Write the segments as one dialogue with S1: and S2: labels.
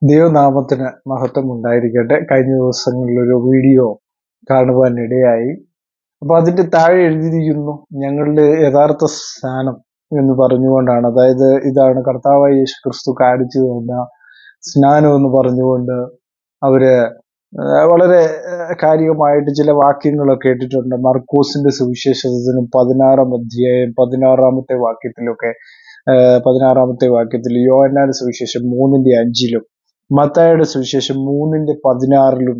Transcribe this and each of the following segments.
S1: ദൈവനാമത്തിന് മഹത്വം ഉണ്ടായിരിക്കട്ടെ. കഴിഞ്ഞ ദിവസങ്ങളിലൊരു വീഡിയോ കാണുവാൻ ഇടയായി. അപ്പൊ അതിന്റെ താഴെ എഴുതിയിരിക്കുന്നു ഞങ്ങളുടെ യഥാർത്ഥ സ്നാനം എന്ന് പറഞ്ഞുകൊണ്ടാണ്. അതായത് ഇതാണ് കർത്താവായ യേശു ക്രിസ്തു കാണിച്ചു തന്ന സ്നാനം എന്ന് പറഞ്ഞുകൊണ്ട് അവര് വളരെ കാലികമായിട്ട് ചില വാക്യങ്ങളൊക്കെ ഇട്ടിട്ടുണ്ട്. മർക്കോസിന്റെ സുവിശേഷത്തിനും 16-ാം അധ്യായം 16-ാമത്തെ വാക്യത്തിലൊക്കെ 16-ാമത്തെ വാക്യത്തിൽ, യോഹന്നാന്റെ സുവിശേഷം 3:5 മത്തായിയുടെ സുവിശേഷം 3:16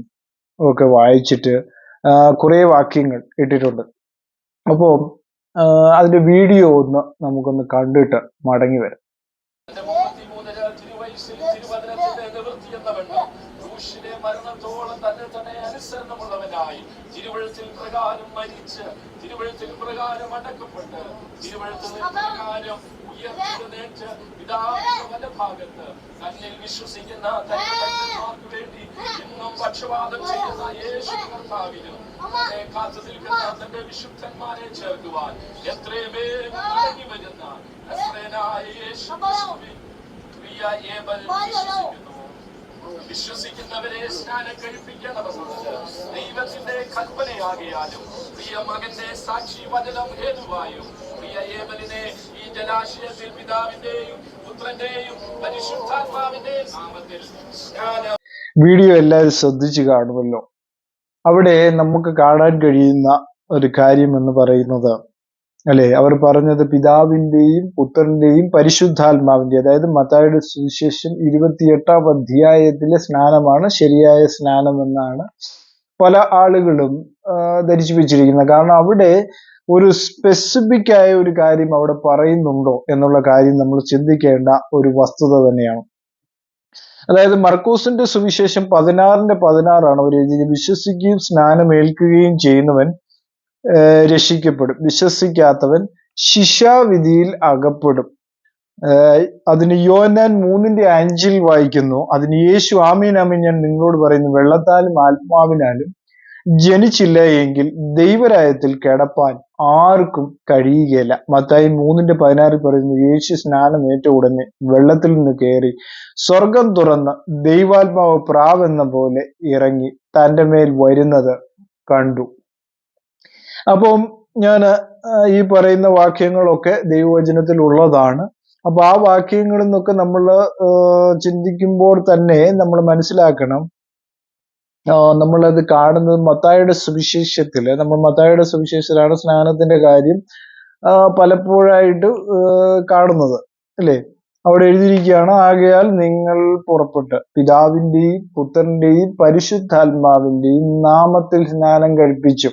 S1: ഒക്കെ വായിച്ചിട്ട് കുറെ വാക്യങ്ങൾ ഇട്ടിട്ടുണ്ട്. അപ്പോൾ അതിന്റെ വീഡിയോ ഒന്ന് നമുക്കൊന്ന് കണ്ടിട്ട് മടങ്ങി വരാം.
S2: മരണത്തോളം തന്നെ തന്നെ അനുസരണമുള്ളവനായി തിരുവഴുത്തിൽ പ്രകാരം മരിച്ച് തിരുവഴുത്തിൽ പ്രകാരം അടക്കപ്പെട്ട് തിരുവഴുത്തിൽ പ്രകാരം ഉയർത്തേറ്റ് പിതാവിന്റെ വലഭാഗത്ത് തന്നിൽ വിശ്വസിക്കുന്ന തന്റെ ഭക്തന്മാർക്ക് വേണ്ടി ഇന്നും പക്ഷപാതം ചെയ്യുന്ന യേശു കർത്താവിനും തന്നെ കാത്തു നിൽക്കുന്ന തന്റെ വിശുദ്ധന്മാരെ ചേർക്കുവാൻ എത്രയും വേഗം മടങ്ങി വരുന്ന നസ്രേനായ യേശു ക്രിസ്തുവിൽ പ്രിയ ഏബൽ വിശ്വസിക്കുന്നവരെ സ്നാനം കഴിപ്പിക്കണമെന്നത് ദൈവത്തിന്റെ കൽപ്പനയാകിയാലും പ്രിയ മകന്റെ സാക്ഷി വചനം ഹേതുവായും പ്രിയ ഏബലിനെ ഈ ജലാശയത്തിൽ പിതാവിന്റെയും പുത്രന്റെയും പരിശുദ്ധാത്മാവിന്റെയും നാമത്തിൽ സ്നാനം.
S1: വീഡിയോ എല്ലാവരും ശ്രദ്ധിച്ചു കാണുമല്ലോ. അവിടെ നമുക്ക് കാണാൻ കഴിയുന്ന ഒരു കാര്യം എന്ന് പറയുന്നത്, അല്ലെ, അവർ പറഞ്ഞത് പിതാവിന്റെയും പുത്രന്റെയും പരിശുദ്ധാത്മാവിന്റെ, അതായത് മത്തായിയുടെ സുവിശേഷം 28-ാം അധ്യായത്തിലെ സ്നാനമാണ് ശരിയായ സ്നാനം എന്നാണ് പല ആളുകളും ധരിച്ചു വെച്ചിരിക്കുന്നത്. കാരണം അവിടെ ഒരു സ്പെസിഫിക് ആയ ഒരു കാര്യം അവിടെ പറയുന്നുണ്ടോ എന്നുള്ള കാര്യം നമ്മൾ ചിന്തിക്കേണ്ട ഒരു വസ്തുത തന്നെയാണ്. അതായത് മർക്കോസിന്റെ സുവിശേഷം 16:16 അവർ എഴുതിയത്, വിശ്വസിക്കുകയും സ്നാനമേൽക്കുകയും ചെയ്യുന്നവൻ രക്ഷിക്കപ്പെടും, വിശ്വസിക്കാത്തവൻ ശിക്ഷാവിധിയിൽ അകപ്പെടും. അതിന് യോഹന്നാൻ 3:5 വായിക്കുന്നു, അതിന് യേശു ആമീൻ ആമീൻ ഞാൻ നിങ്ങളോട് പറയുന്നു, വെള്ളത്താലും ആത്മാവിനാലും ജനിച്ചില്ല എങ്കിൽ ദൈവരാജ്യത്തിൽ കിടപ്പാൻ ആർക്കും കഴിയുകയില്ല. മത്തായി 3:16 പറയുന്നു, യേശു സ്നാനം ഏറ്റ ഉടനെ വെള്ളത്തിൽ നിന്ന് കയറി സ്വർഗം തുറന്ന് ദൈവാത്മാവ് പ്രാവെന്ന പോലെ ഇറങ്ങി തന്റെ മേൽ വരുന്നത് കണ്ടു. അപ്പം ഞാൻ ഈ പറയുന്ന വാക്യങ്ങളൊക്കെ ദൈവവചനത്തിൽ ഉള്ളതാണ്. അപ്പൊ ആ വാക്യങ്ങളിൽ നിന്നൊക്കെ നമ്മൾ ചിന്തിക്കുമ്പോൾ തന്നെ നമ്മൾ മനസ്സിലാക്കണം, നമ്മളത് കാണുന്നത് മത്തായിയുടെ സുവിശേഷത്തില്, മത്തായിയുടെ സുവിശേഷത്തിലാണ് സ്നാനത്തിന്റെ കാര്യം പലപ്പോഴായിട്ട് കാണുന്നത്, അല്ലേ? അവിടെ എഴുതിയിരിക്കുകയാണ്, ആകയാൽ നിങ്ങൾ പുറപ്പെട്ട് പിതാവിന്റെയും പുത്രന്റെയും പരിശുദ്ധാത്മാവിന്റെയും നാമത്തിൽ സ്നാനം കഴിപ്പിച്ചു.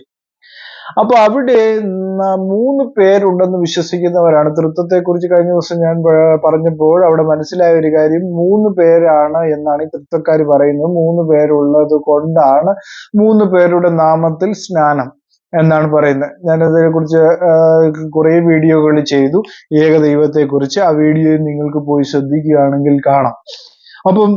S1: അപ്പൊ അവിടെ 3 പേരുണ്ടെന്ന് വിശ്വസിക്കുന്നവരാണ്. തൃത്വത്തെ കുറിച്ച് കഴിഞ്ഞ ദിവസം ഞാൻ പറഞ്ഞപ്പോൾ അവിടെ മനസ്സിലായ ഒരു കാര്യം, 3 പേരാണ് എന്നാണ് ഈ തൃത്വക്കാർ പറയുന്നത്. 3 പേരുള്ളത് കൊണ്ടാണ് 3 പേരുടെ നാമത്തിൽ സ്നാനം എന്നാണ് പറയുന്നത്. ഞാനതിനെ കുറിച്ച് കുറെ വീഡിയോകൾ ചെയ്തു, ഏകദൈവത്തെ കുറിച്ച്. ആ വീഡിയോ നിങ്ങൾക്ക് പോയി ശ്രദ്ധിക്കുകയാണെങ്കിൽ കാണാം. അപ്പം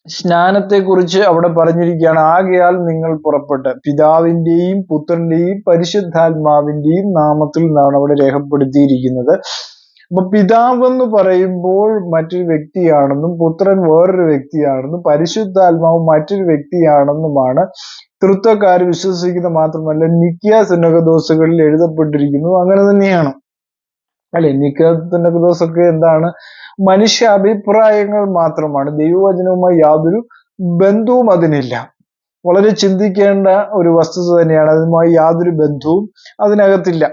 S1: സ്നാനത്തെ കുറിച്ച് അവിടെ പറഞ്ഞിരിക്കുകയാണ്, ആകയാൽ നിങ്ങൾ പുറപ്പെട്ട് പിതാവിന്റെയും പുത്രന്റെയും പരിശുദ്ധാത്മാവിന്റെയും നാമത്തിൽ എന്നാണ് അവിടെ രേഖപ്പെടുത്തിയിരിക്കുന്നത്. അപ്പൊ പിതാവ് എന്ന് പറയുമ്പോൾ മറ്റൊരു വ്യക്തിയാണെന്നും പുത്രൻ വേറൊരു വ്യക്തിയാണെന്നും പരിശുദ്ധാത്മാവ് മറ്റൊരു വ്യക്തിയാണെന്നുമാണ് തൃത്വക്കാർ വിശ്വസിക്കുന്നത്. മാത്രമല്ല നിക്യ സുന്നഹദോസുകളിൽ എഴുതപ്പെട്ടിരിക്കുന്നു അങ്ങനെ തന്നെയാണ്, അല്ലെ? നിക്യ സുന്നഹദോസൊക്കെ എന്താണ്? മനുഷ്യ അഭിപ്രായങ്ങൾ മാത്രമാണ്, ദൈവവചനവുമായി യാതൊരു ബന്ധവും അതിനില്ല. വളരെ ചിന്തിക്കേണ്ട ഒരു വസ്തുത തന്നെയാണ്, അതുമായി യാതൊരു ബന്ധവും അതിനകത്തില്ല.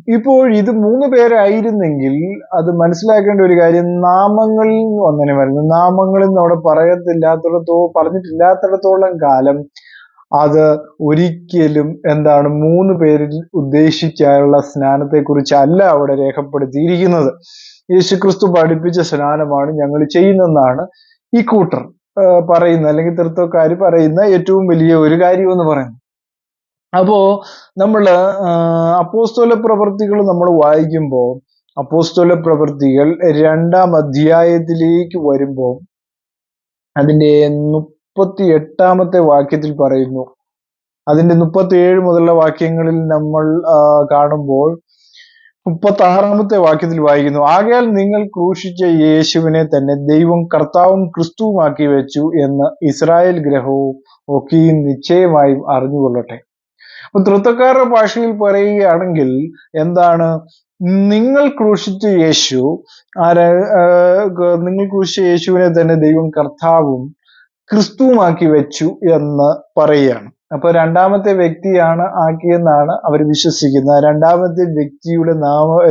S1: ഇപ്പോൾ ഇത് 3 പേരായിരുന്നെങ്കിൽ അത് മനസ്സിലാക്കേണ്ട ഒരു കാര്യം, നാമങ്ങളിൽ നിന്ന് അങ്ങനെ വരുന്നു. നാമങ്ങളിൽ നിന്ന് അവിടെ പറഞ്ഞിട്ടില്ലാത്തിടത്തോളം കാലം അത് ഒരിക്കലും എന്താണ് 3 പേരിൽ ഉദ്ദേശിക്കാനുള്ള സ്നാനത്തെ കുറിച്ചല്ല അവിടെ രേഖപ്പെടുത്തിയിരിക്കുന്നത്. യേശുക്രിസ്തു പഠിപ്പിച്ച സ്നാനമാണ് ഞങ്ങൾ ചെയ്യുന്നതെന്നാണ് ഈ കൂട്ടർ പറയുന്ന, അല്ലെങ്കിൽ തൃത്വക്കാർ പറയുന്ന ഏറ്റവും വലിയ ഒരു കാര്യം എന്ന് പറയുന്നത്. അപ്പോ നമ്മള് അപ്പോസ്തല പ്രവൃത്തികൾ നമ്മൾ വായിക്കുമ്പോൾ, അപ്പോസ്തല പ്രവൃത്തികൾ 2-ാം അധ്യായത്തിലേക്ക് വരുമ്പോൾ അതിന്റെ 38-ാമത്തെ വാക്യത്തിൽ പറയുന്നു, അതിന്റെ 37 മുതലുള്ള വാക്യങ്ങളിൽ നമ്മൾ കാണുമ്പോൾ 36-ാമത്തെ വാക്യത്തിൽ വായിക്കുന്നു, ആകയാൽ നിങ്ങൾ ക്രൂശിച്ച യേശുവിനെ തന്നെ ദൈവം കർത്താവും ക്രിസ്തുവുമാക്കി വെച്ചു എന്ന് ഇസ്രായേൽ ഗ്രഹവും ഒക്കെയും നിശ്ചയമായും അറിഞ്ഞുകൊള്ളട്ടെ. അപ്പൊ തൃത്തക്കാരുടെ ഭാഷയിൽ പറയുകയാണെങ്കിൽ എന്താണ്? നിങ്ങൾ ക്രൂശിച്ച യേശു നിങ്ങൾ ക്രൂശിച്ച യേശുവിനെ തന്നെ ദൈവം കർത്താവും ക്രിസ്തുവുമാക്കി വെച്ചു എന്ന് പറയുകയാണ്. അപ്പൊ രണ്ടാമത്തെ വ്യക്തിയാണ് ആക്കിയെന്നാണ് അവർ വിശ്വസിക്കുന്നത്.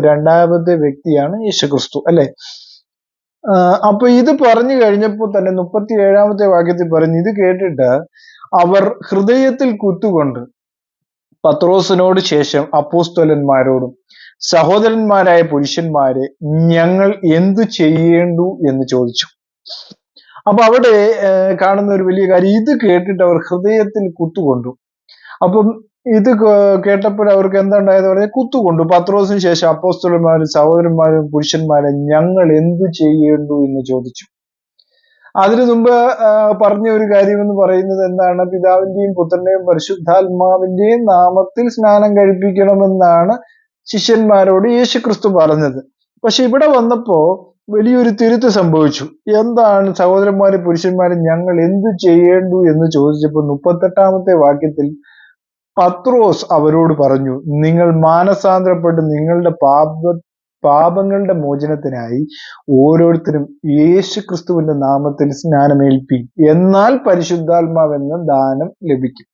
S1: രണ്ടാമത്തെ വ്യക്തിയാണ് യേശുക്രിസ്തു, അല്ലെ? അപ്പൊ ഇത് പറഞ്ഞു കഴിഞ്ഞപ്പോൾ തന്നെ 37-ാമത്തെ വാക്യത്തിൽ പറഞ്ഞു, ഇത് കേട്ടിട്ട് അവർ ഹൃദയത്തിൽ കുത്തുകൊണ്ട് പത്രോസിനോട് ശേഷം അപ്പോസ്തലന്മാരോടും, സഹോദരന്മാരായ പുരുഷന്മാരെ, ഞങ്ങൾ എന്തു ചെയ്യേണ്ടു എന്ന് ചോദിച്ചു. അപ്പൊ അവിടെ കാണുന്ന ഒരു വലിയ കാര്യം, ഇത് കേട്ടിട്ട് അവർ ഹൃദയത്തിൽ കുത്തുകൊണ്ടു. അപ്പം ഇത് കേട്ടപ്പോൾ അവർക്ക് എന്താണ്ടായത് പറഞ്ഞാൽ കുത്തുകൊണ്ടു. പത്രോസിന് ശേഷം അപ്പോസ്തലന്മാരും സഹോദരന്മാരും പുരുഷന്മാരെ, ഞങ്ങൾ എന്തു ചെയ്യേണ്ടു എന്ന് ചോദിച്ചു. അതിനു മുമ്പ് പറഞ്ഞ ഒരു കാര്യം എന്ന് പറയുന്നത് എന്താണ്? പിതാവിന്റെയും പുത്രന്റെയും പരിശുദ്ധാത്മാവിന്റെയും നാമത്തിൽ സ്നാനം കഴിപ്പിക്കണമെന്നാണ് ശിഷ്യന്മാരോട് യേശുക്രിസ്തു പറഞ്ഞത്. പക്ഷെ ഇവിടെ വന്നപ്പോ വലിയൊരു തിരുത്ത് സംഭവിച്ചു. എന്താണ്? സഹോദരന്മാരെ പുരുഷന്മാരെ, ഞങ്ങൾ എന്തു ചെയ്യേണ്ടു എന്ന് ചോദിച്ചപ്പോൾ 38-ാമത്തെ വാക്യത്തിൽ പത്രോസ് അവരോട് പറഞ്ഞു, നിങ്ങൾ മാനസാന്തരപ്പെട്ട് നിങ്ങളുടെ പാപങ്ങളുടെ മോചനത്തിനായി ഓരോരുത്തരും യേശുക്രിസ്തുവിന്റെ നാമത്തിൽ സ്നാനമേൽപ്പി, എന്നാൽ പരിശുദ്ധാത്മാവെന്ന ദാനം ലഭിക്കും.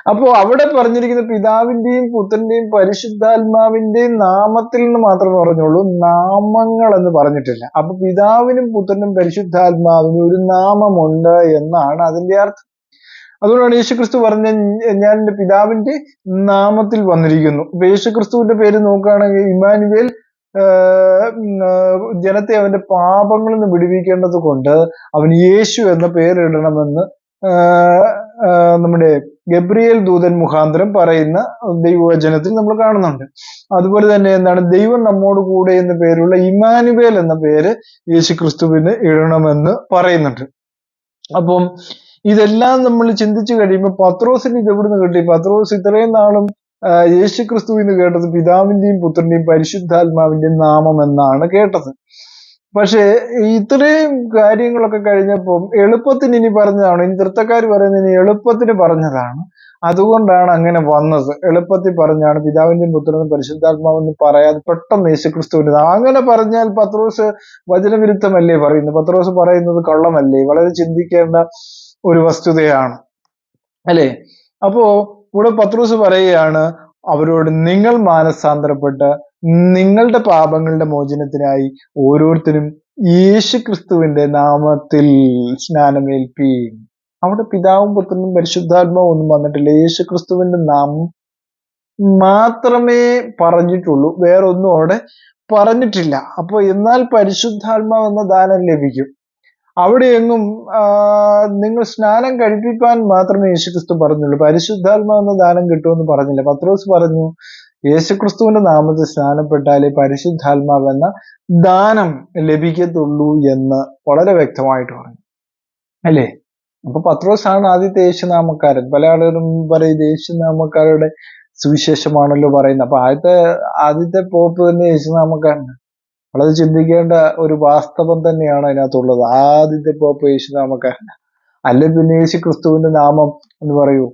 S1: അപ്പോ അവിടെ പറഞ്ഞിരിക്കുന്ന പിതാവിന്റെയും പുത്രന്റെയും പരിശുദ്ധാത്മാവിന്റെയും നാമത്തിൽ എന്ന് മാത്രമേ പറഞ്ഞുള്ളൂ, നാമങ്ങൾ എന്ന് പറഞ്ഞിട്ടില്ല. അപ്പൊ പിതാവിനും പുത്രനും പരിശുദ്ധാത്മാവിനും ഒരു നാമമുണ്ട് എന്നാണ് അതിന്റെ അർത്ഥം. അതുകൊണ്ടാണ് യേശുക്രിസ്തു പറഞ്ഞ, ഞാൻ എന്റെ പിതാവിന്റെ നാമത്തിൽ വന്നിരിക്കുന്നു. ഇപ്പൊ യേശുക്രിസ്തുവിന്റെ പേര് നോക്കുകയാണെങ്കിൽ ഇമ്മാനുവേൽ, ജനത്തെ അവന്റെ പാപങ്ങളിൽ നിന്ന് വിടുവിക്കേണ്ടത് കൊണ്ട് അവൻ യേശു എന്ന പേരിടണമെന്ന് നമ്മുടെ ഗബ്രിയേൽ ദൂതൻ മുഖാന്തരം പറയുന്ന ദൈവവചനത്തിൽ നമ്മൾ കാണുന്നുണ്ട്. അതുപോലെ തന്നെ എന്താണ്? ദൈവം നമ്മോട് കൂടെ എന്ന പേരുള്ള ഇമ്മാനുവേൽ എന്ന പേര് യേശുക്രിസ്തുവിന് ഇടണമെന്ന് പറയുന്നുണ്ട്. അപ്പം ഇതെല്ലാം നമ്മൾ ചിന്തിച്ചു കഴിയുമ്പോൾ പത്രോസിന് ഇത് എവിടുന്ന് കിട്ടി? പത്രോസ് ഇത്രയും നാളും യേശുക്രിസ്തുവിന് കേട്ടത് പിതാവിന്റെയും പുത്രന്റെയും പരിശുദ്ധാത്മാവിന്റെയും നാമം എന്നാണ് കേട്ടത്. പക്ഷെ ഇത്രയും കാര്യങ്ങളൊക്കെ കഴിഞ്ഞപ്പം എളുപ്പത്തിന് ഇനി പറഞ്ഞതാണ്. ഇനി തൃത്തക്കാർ പറയുന്നത് ഇനി എളുപ്പത്തിന് പറഞ്ഞതാണ്, അതുകൊണ്ടാണ് അങ്ങനെ വന്നത്. എളുപ്പത്തിൽ പറഞ്ഞാണ് പിതാവിന്റെയും പുത്രനും പരിശുദ്ധാത്മാവെന്ന് പറയാതെ പെട്ടെന്ന് യേശുക്രിസ്തുവിന്റെ. അങ്ങനെ പറഞ്ഞാൽ പത്രോസ് വചനവിരുദ്ധമല്ലേ പറയുന്നത്? പത്രോസ് പറയുന്നത് കള്ളമല്ലേ? വളരെ ചിന്തിക്കേണ്ട ഒരു വസ്തുതയാണ്, അല്ലെ? അപ്പോ ഇവിടെ പത്രോസ് പറയുകയാണ് അവരോട്, നിങ്ങൾ മാനസാന്തരപ്പെട്ട് നിങ്ങളുടെ പാപങ്ങളുടെ മോചനത്തിനായി ഓരോരുത്തരും യേശുക്രിസ്തുവിന്റെ നാമത്തിൽ സ്നാനമേൽപ്പീൻ. അവിടെ പിതാവും പുത്രനും പരിശുദ്ധാത്മാവും ഒന്നും വന്നിട്ടില്ല. യേശുക്രിസ്തുവിന്റെ നാമം മാത്രമേ പറഞ്ഞിട്ടുള്ളൂ, വേറൊന്നും അവിടെ പറഞ്ഞിട്ടില്ല. അപ്പൊ എന്നാൽ പരിശുദ്ധാത്മാവ് എന്ന ദാനം ലഭിക്കും. അവിടെ എങ്ങും നിങ്ങൾ സ്നാനം കഴിപ്പിക്കാൻ മാത്രമേ യേശുക്രിസ്തു പറഞ്ഞുള്ളൂ, പരിശുദ്ധാത്മാവ് എന്ന ദാനം കിട്ടുമെന്ന് പറഞ്ഞില്ല. പത്രോസ് പറഞ്ഞു, യേശുക്രിസ്തുവിന്റെ നാമത്തിൽ സ്നാനപ്പെട്ടാലേ പരിശുദ്ധാത്മാവ് എന്ന ദാനം ലഭിക്കത്തുള്ളൂ എന്ന് വളരെ വ്യക്തമായിട്ട് പറഞ്ഞു, അല്ലേ? അപ്പൊ പത്രോസാണ് ആദ്യത്തെ യേശുനാമക്കാരൻ. പല ആളുകളും പറയും യേശുനാമക്കാരുടെ സുവിശേഷമാണല്ലോ പറയുന്നത്. അപ്പൊ ആദ്യത്തെ പോപ്പ് തന്നെ യേശുനാമക്കാരനാണ്. വളരെ ചിന്തിക്കേണ്ട ഒരു വാസ്തവം തന്നെയാണ് അതിനകത്തുള്ളത്. ആദ്യത്തെ പോപ്പ് യേശുനാമക്കാരനാണ്. അല്ലെ പിന്നെ യേശുക്രിസ്തുവിന്റെ നാമം എന്ന് പറയൂ?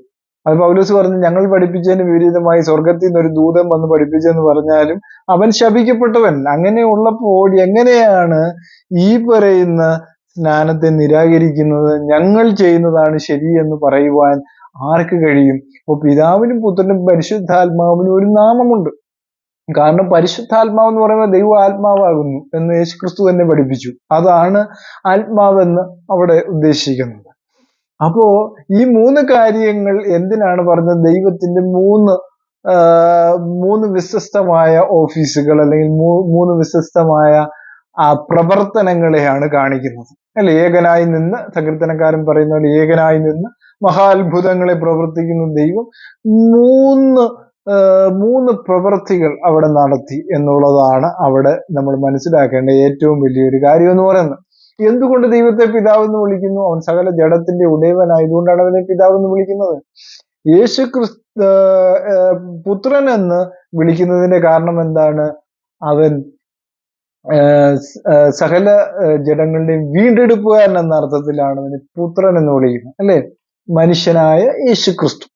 S1: അത് പൗലോസ് പറഞ്ഞു, ഞങ്ങൾ പഠിപ്പിച്ചതിന് വിപരീതമായി സ്വർഗത്തിൽ നിന്ന് ഒരു ദൂതൻ വന്ന് പഠിപ്പിച്ചെന്ന് പറഞ്ഞാലും അവൻ ശപിക്കപ്പെട്ടവൻ. അങ്ങനെ ഉള്ളപ്പോൾ എങ്ങനെയാണ് ഈ പറയുന്ന സ്നാനത്തെ നിരാകരിക്കുന്നത്? ഞങ്ങൾ ചെയ്യുന്നതാണ് ശരി എന്ന് പറയുവാൻ ആർക്ക് കഴിയും? അപ്പോൾ പിതാവിനും പുത്രനും പരിശുദ്ധാത്മാവിനും ഒരു നാമമുണ്ട്. കാരണം പരിശുദ്ധാത്മാവ് എന്ന് പറയുമ്പോൾ ദൈവ ആത്മാവാകുന്നു എന്ന് യേശുക്രിസ്തു തന്നെ പഠിപ്പിച്ചു. അതാണ് ആത്മാവെന്ന് അവിടെ ഉദ്ദേശിക്കുന്നത്. അപ്പോ ഈ മൂന്ന് കാര്യങ്ങൾ എന്തിനാണ് പറഞ്ഞത്? ദൈവത്തിന്റെ മൂന്ന് വ്യത്യസ്തമായ ഓഫീസുകൾ അല്ലെങ്കിൽ മൂന്ന് വ്യത്യസ്തമായ പ്രവർത്തനങ്ങളെയാണ് കാണിക്കുന്നത്, അല്ലെ? ഏകനായി നിന്ന്, സങ്കീർത്തനക്കാരൻ പറയുന്ന പോലെ ഏകനായി നിന്ന് മഹാത്ഭുതങ്ങളെ പ്രവർത്തിക്കുന്ന ദൈവം മൂന്ന് പ്രവൃത്തികൾ അവിടെ നടത്തി എന്നുള്ളതാണ് അവിടെ നമ്മൾ മനസ്സിലാക്കേണ്ട ഏറ്റവും വലിയൊരു കാര്യം എന്ന് പറയുന്നത്. എന്തുകൊണ്ട് ദൈവത്തെ പിതാവ് എന്ന് വിളിക്കുന്നു? അവൻ സകല ജഡത്തിന്റെ ഉടയവനായതുകൊണ്ടാണ് അവനെ പിതാവ് എന്ന് വിളിക്കുന്നത്. പുത്രൻ എന്ന് വിളിക്കുന്നതിന്റെ കാരണം എന്താണ്? അവൻ സകല ജഡങ്ങളുടെയും വീണ്ടെടുപ്പുകാരൻ എന്ന അർത്ഥത്തിലാണ് അവന് പുത്രൻ എന്ന് വിളിക്കുന്നത്, അല്ലെ? മനുഷ്യനായ യേശു ക്രിസ്തു.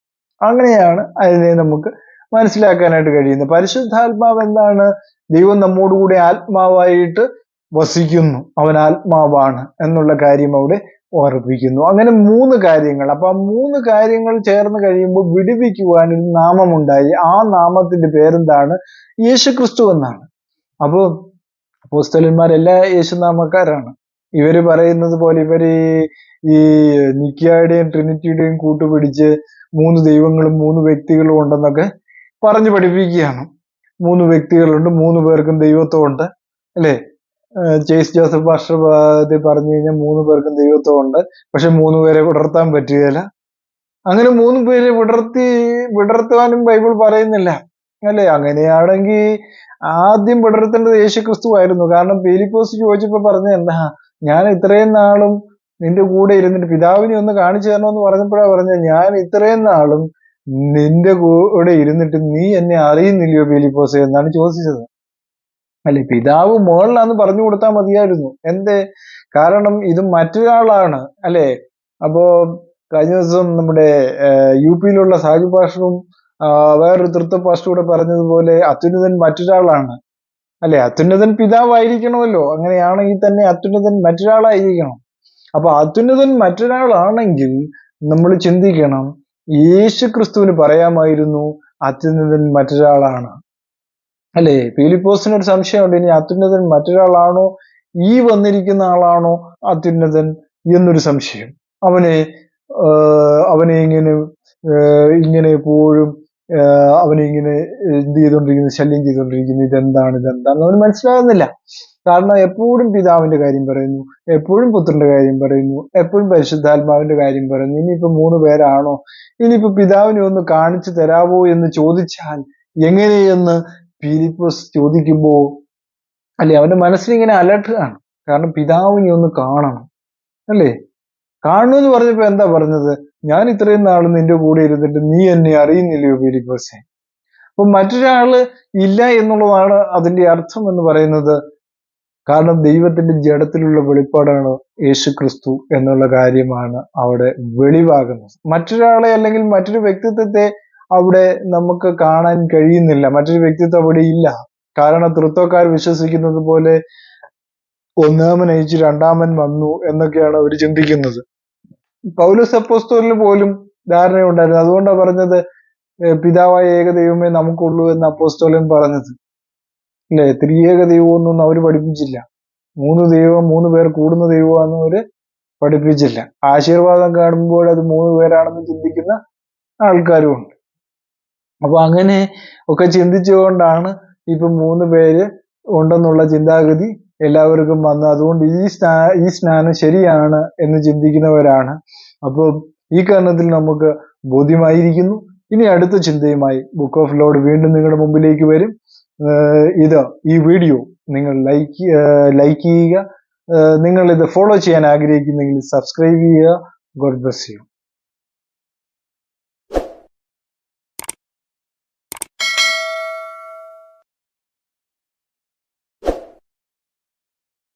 S1: അങ്ങനെയാണ് അതിനെ നമുക്ക് മനസ്സിലാക്കാനായിട്ട് കഴിയുന്നത്. പരിശുദ്ധാത്മാവ് എന്താണ്? ദൈവം നമ്മോടുകൂടി ആത്മാവായിട്ട് വസിക്കുന്നു, അവൻ ആത്മാവാണ് എന്നുള്ള കാര്യം അവിടെ ഓർപ്പിക്കുന്നു. അങ്ങനെ 3 കാര്യങ്ങൾ. അപ്പൊ ആ 3 കാര്യങ്ങൾ ചേർന്ന് കഴിയുമ്പോൾ വിടുവിക്കുവാൻ ഒരു നാമമുണ്ടായി. ആ നാമത്തിന്റെ പേരെന്താണ്? യേശു ക്രിസ്തു എന്നാണ്. അപ്പോ അപ്പോസ്തലന്മാരെല്ലാ യേശുനാമക്കാരാണ്. ഇവര് പറയുന്നത് പോലെ ഇവര് ഈ നിക്യായുടെയും ട്രിനിറ്റിയുടെയും കൂട്ടുപിടിച്ച് 3 ദൈവങ്ങളും 3 വ്യക്തികളും ഉണ്ടെന്നൊക്കെ പറഞ്ഞു പഠിപ്പിക്കുകയാണ്. 3 വ്യക്തികളുണ്ട്, 3 പേർക്കും ദൈവത്വമുണ്ട്, അല്ലെ? ചേസ് ജോസഫ് പാസ്റ്റർ പറഞ്ഞു കഴിഞ്ഞാൽ 3 പേർക്കും ദൈവത്വമുണ്ട്, പക്ഷെ 3 പേരെ വിടർത്താൻ പറ്റുകയില്ല. അങ്ങനെ 3 പേരെ വിടർത്തുവാനും ബൈബിൾ പറയുന്നില്ല, അല്ലെ? അങ്ങനെയാണെങ്കിൽ ആദ്യം വിടർത്തേണ്ടത് യേശുക്രിസ്തു ആയിരുന്നു. കാരണം പീലിപ്പോസ് ചോദിച്ചപ്പോ പറഞ്ഞ എന്താ, ഞാൻ ഇത്രയും നാളും നിന്റെ കൂടെ ഇരുന്നിട്ട് പിതാവിനെ ഒന്ന് കാണിച്ചു തരണമെന്ന് പറഞ്ഞപ്പോഴാ പറഞ്ഞ, ഞാൻ ഇത്രയും നാളും നിന്റെ കൂടെ ഇരുന്നിട്ട് നീ എന്നെ അറിയുന്നില്ലയോ പീലിപ്പോസ് എന്നാണ് ചോദിച്ചത്, അല്ലെ? പിതാവ് മുകളിലാന്ന് പറഞ്ഞു കൊടുത്താൽ മതിയായിരുന്നു. എന്തേ? കാരണം ഇത് മറ്റൊരാളാണ്, അല്ലെ? അപ്പോ കഴിഞ്ഞ ദിവസം നമ്മുടെ UP-യിലുള്ള സാജു പാസ്റ്ററും വേറൊരു തൃത്വ പാസ്റ്റർ കൂടെ പറഞ്ഞതുപോലെ അത്യുന്നതൻ മറ്റൊരാളാണ്, അല്ലെ? അത്യുന്നതൻ പിതാവായിരിക്കണമല്ലോ. അങ്ങനെയാണെങ്കിൽ തന്നെ അത്യുന്നതൻ മറ്റൊരാളായിരിക്കണം. അപ്പൊ അത്യുന്നതൻ മറ്റൊരാളാണെങ്കിൽ നമ്മൾ ചിന്തിക്കണം, യേശു ക്രിസ്തുവിന് പറയാമായിരുന്നു അത്യുന്നതൻ മറ്റൊരാളാണ്, അല്ലെ? പീലിപ്പോസിന് ഒരു സംശയമുണ്ട്, ഇനി അത്യുന്നതൻ മറ്റൊരാളാണോ, ഈ വന്നിരിക്കുന്ന ആളാണോ അത്യുന്നതൻ എന്നൊരു സംശയം. അവനെ ഇങ്ങനെ എപ്പോഴും അവനെ ഇങ്ങനെ എന്ത് ചെയ്തുകൊണ്ടിരിക്കുന്നു, ശല്യം ചെയ്തുകൊണ്ടിരിക്കുന്നു. ഇതെന്താണ് അവന് മനസ്സിലാകുന്നില്ല. കാരണം എപ്പോഴും പിതാവിന്റെ കാര്യം പറയുന്നു, എപ്പോഴും പുത്രന്റെ കാര്യം പറയുന്നു, എപ്പോഴും പരിശുദ്ധാത്മാവിന്റെ കാര്യം പറയുന്നു. ഇനിയിപ്പോ 3 പേരാണോ, ഇനിയിപ്പോ പിതാവിനെ ഒന്ന് കാണിച്ചു തരാവോ എന്ന് ചോദിച്ചാൽ എങ്ങനെയെന്ന് പീലിപ്പോസ് ചോദിക്കുമ്പോ, അല്ലെ, അവന്റെ മനസ്സിലിങ്ങനെ അലട്ടുകയാണ്. കാരണം പിതാവിനെ ഒന്ന് കാണണം, അല്ലേ? കാണുമെന്ന് പറഞ്ഞപ്പോ എന്താ പറഞ്ഞത്? ഞാൻ ഇത്രയും നാൾ നിന്റെ കൂടെ ഇരുന്നിട്ട് നീ എന്നെ അറിയുന്നില്ലയോ പീലിപ്പോസേ? അപ്പൊ മറ്റൊരാള് ഇല്ല എന്നുള്ളതാണ് അതിന്റെ അർത്ഥം എന്ന് പറയുന്നത്. കാരണം ദൈവത്തിന്റെ ജഡത്തിലുള്ള വെളിപ്പാടാണ് യേശു ക്രിസ്തു എന്നുള്ള കാര്യമാണ് അവിടെ വെളിവാകുന്നത്. മറ്റൊരാളെ അല്ലെങ്കിൽ മറ്റൊരു വ്യക്തിത്വത്തെ അവിടെ നമുക്ക് കാണാൻ കഴിയുന്നില്ല. മറ്റൊരു വ്യക്തിത്വം അവിടെ ഇല്ല. കാരണം തൃത്വക്കാർ വിശ്വസിക്കുന്നത് പോലെ ഒന്നാമൻ അയച്ചു രണ്ടാമൻ വന്നു എന്നൊക്കെയാണ് അവർ ചിന്തിക്കുന്നത്. പൗലോസ് അപ്പോസ്തലന് പോലും ധാരണയുണ്ടായിരുന്നു. അതുകൊണ്ടാണ് പറഞ്ഞത് പിതാവായ ഏകദൈവമേ നമുക്കുള്ളൂ എന്ന് അപ്പോസ്തലൻ പറഞ്ഞത്, അല്ലെ? ത്രിയേക ദൈവമൊന്നും അവര് പഠിപ്പിച്ചില്ല. 3 ദൈവം, 3 പേർ കൂടുന്ന ദൈവമാണെന്ന് അവര് പഠിപ്പിച്ചില്ല. ആശീർവാദം കാണുമ്പോൾ അത് 3 പേരാണെന്ന് ചിന്തിക്കുന്ന ആൾക്കാരും ഉണ്ട്. അപ്പൊ അങ്ങനെ ഒക്കെ ചിന്തിച്ചുകൊണ്ടാണ് ഇപ്പൊ 3 പേര് ഉണ്ടെന്നുള്ള ചിന്താഗതി എല്ലാവർക്കും വന്ന്, അതുകൊണ്ട് ഈ സ്നാനം ശരിയാണ് എന്ന് ചിന്തിക്കുന്നവരാണ്. അപ്പോൾ ഈ കാരണത്തിൽ നമുക്ക് ബോധ്യമായിരിക്കുന്നു. ഇനി അടുത്ത ചിന്തയുമായി ബുക്ക് ഓഫ് ലോർഡ് വീണ്ടും നിങ്ങളുടെ മുമ്പിലേക്ക് വരും. ഈ വീഡിയോ നിങ്ങൾ ലൈക്ക് ചെയ്യുക. നിങ്ങൾ ഇത് ഫോളോ ചെയ്യാൻ ആഗ്രഹിക്കുന്നെങ്കിൽ സബ്സ്ക്രൈബ് ചെയ്യുക. God bless you.